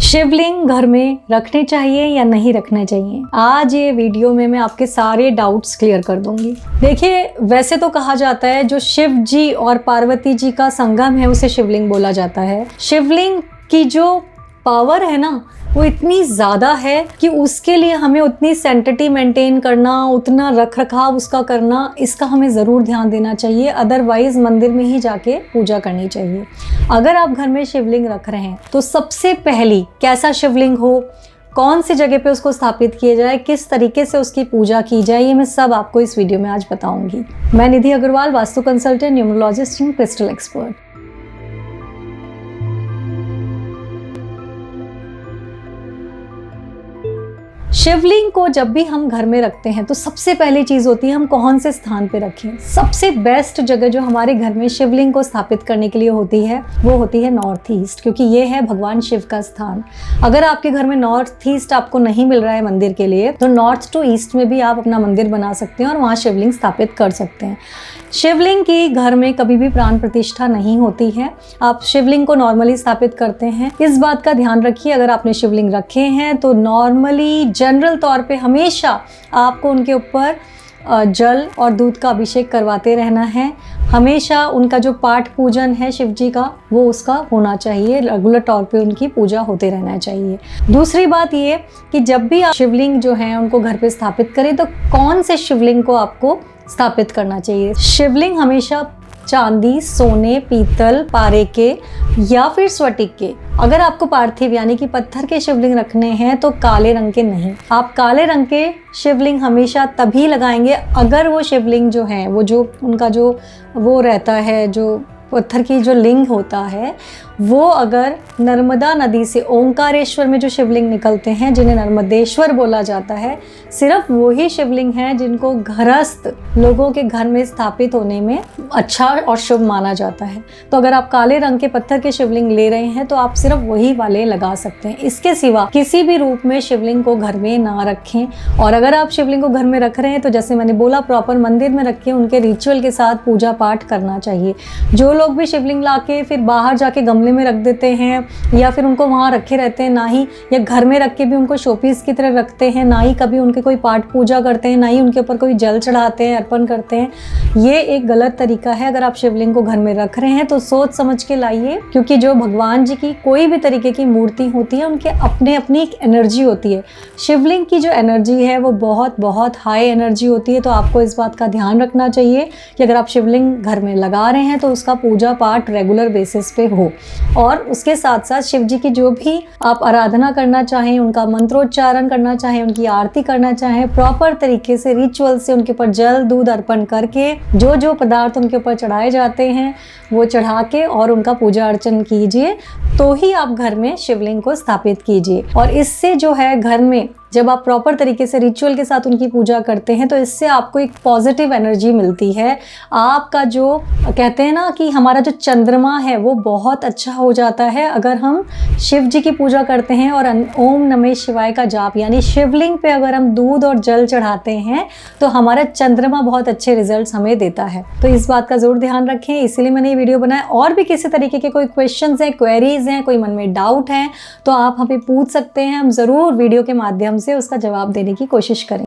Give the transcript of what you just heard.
शिवलिंग घर में रखने चाहिए या नहीं रखने चाहिए, आज ये वीडियो में मैं आपके सारे डाउट्स क्लियर कर दूंगी। देखिए, वैसे तो कहा जाता है जो शिव जी और पार्वती जी का संगम है उसे शिवलिंग बोला जाता है। शिवलिंग की जो पावर है ना वो इतनी ज़्यादा है कि उसके लिए हमें उतनी सैंक्टिटी मेंटेन करना, उतना रख रखाव उसका करना, इसका हमें ज़रूर ध्यान देना चाहिए। अदरवाइज़ मंदिर में ही जाके पूजा करनी चाहिए। अगर आप घर में शिवलिंग रख रहे हैं तो सबसे पहली कैसा शिवलिंग हो, कौन सी जगह पे उसको स्थापित किया जाए, किस तरीके से उसकी पूजा की जाए, ये मैं सब आपको इस वीडियो में आज बताऊंगी। मैं Nidhi Agarwal, vastu consultant, numerologist and crystal expert. Shivling को जब भी हम घर में रखते हैं तो सबसे पहली चीज़ होती है हम कौन से स्थान पे रखें। सबसे बेस्ट जगह जो हमारे घर में शिवलिंग को स्थापित करने के लिए होती है वो होती है नॉर्थ ईस्ट, क्योंकि ये है भगवान शिव का स्थान। अगर आपके घर में नॉर्थ ईस्ट आपको नहीं मिल रहा है मंदिर के लिए तो नॉर्थ टू ईस्ट में भी आप अपना मंदिर बना सकते हैं और वहाँ शिवलिंग स्थापित कर सकते हैं। शिवलिंग की घर में कभी भी प्राण प्रतिष्ठा नहीं होती है। आप शिवलिंग को नॉर्मली स्थापित करते हैं। इस बात का ध्यान रखिए, अगर आपने शिवलिंग रखे हैं तो नॉर्मली जनरल तौर पे हमेशा आपको उनके ऊपर जल और दूध का अभिषेक करवाते रहना है। हमेशा उनका जो पाठ पूजन है शिव जी का वो उसका होना चाहिए, रेगुलर तौर पे उनकी पूजा होते रहना चाहिए। दूसरी बात ये कि जब भी आप शिवलिंग जो है उनको घर पे स्थापित करें तो कौन से शिवलिंग को आपको स्थापित करना चाहिए। शिवलिंग हमेशा चांदी, सोने, पीतल, पारे के या फिर स्फटिक के। अगर आपको पार्थिव यानी कि पत्थर के शिवलिंग रखने हैं तो काले रंग के नहीं। आप काले रंग के शिवलिंग हमेशा तभी लगाएंगे अगर वो शिवलिंग जो है वो जो उनका जो वो रहता है, जो पत्थर की जो लिंग होता है वो अगर नर्मदा नदी से ओंकारेश्वर में जो शिवलिंग निकलते हैं जिन्हें नर्मदेश्वर बोला जाता है, सिर्फ वही शिवलिंग हैं जिनको घरस्थ लोगों के घर में स्थापित होने में अच्छा और शुभ माना जाता है। तो अगर आप काले रंग के पत्थर के शिवलिंग ले रहे हैं तो आप सिर्फ वही वाले लगा सकते हैं। इसके सिवा किसी भी रूप में शिवलिंग को घर में ना रखें। और अगर आप शिवलिंग को घर में रख रहे हैं तो जैसे मैंने बोला प्रॉपर मंदिर में रखें, उनके रिचुअल के साथ पूजा पाठ करना चाहिए। जो लोग भी शिवलिंग लाके फिर बाहर जाके गमले में रख देते हैं या फिर उनको वहाँ रखे रहते हैं, ना ही या घर में रख के भी उनको शोपीस की तरह रखते हैं, ना ही कभी उनके कोई पाठ पूजा करते हैं, ना ही उनके ऊपर कोई जल चढ़ाते हैं, अर्पण करते हैं, ये एक गलत तरीका है। अगर आप शिवलिंग को घर में रख रहे हैं तो सोच समझ के लाइए, क्योंकि जो भगवान जी की कोई भी तरीके की मूर्ति होती है उनके अपने अपनी एक एनर्जी होती है। शिवलिंग की जो एनर्जी है वो बहुत बहुत हाई एनर्जी होती है। तो आपको इस बात का ध्यान रखना चाहिए कि अगर आप शिवलिंग घर में लगा रहे हैं तो उसका पूजा पाठ रेगुलर बेसिस पे हो। और उसके साथ साथ शिव जी की जो भी आप आराधना करना चाहें, उनका मंत्रोच्चारण करना चाहें, उनकी आरती करना चाहें, प्रॉपर तरीके से रिचुअल से उनके ऊपर जल दूध अर्पण करके जो जो पदार्थ उनके ऊपर चढ़ाए जाते हैं वो चढ़ा के और उनका पूजा अर्चन कीजिए, तो ही आप घर में शिवलिंग को स्थापित कीजिए। और इससे जो है घर में जब आप प्रॉपर तरीके से रिचुअल के साथ उनकी पूजा करते हैं तो इससे आपको एक पॉजिटिव एनर्जी मिलती है। आपका जो कहते हैं ना कि हमारा जो चंद्रमा है वो बहुत अच्छा हो जाता है अगर हम शिव जी की पूजा करते हैं और ओम नमः शिवाय का जाप यानी शिवलिंग पे अगर हम दूध और जल चढ़ाते हैं तो हमारा चंद्रमा बहुत अच्छे रिजल्ट्स हमें देता है। तो इस बात का जरूर ध्यान रखें, इसीलिए मैंने ये वीडियो बनाया। और भी किसी तरीके के कोई क्वेश्चंस हैं, क्वेरीज हैं, कोई मन में डाउट हैं तो आप हमें पूछ सकते हैं। हम ज़रूर वीडियो के माध्यम से उसका जवाब देने की कोशिश करें।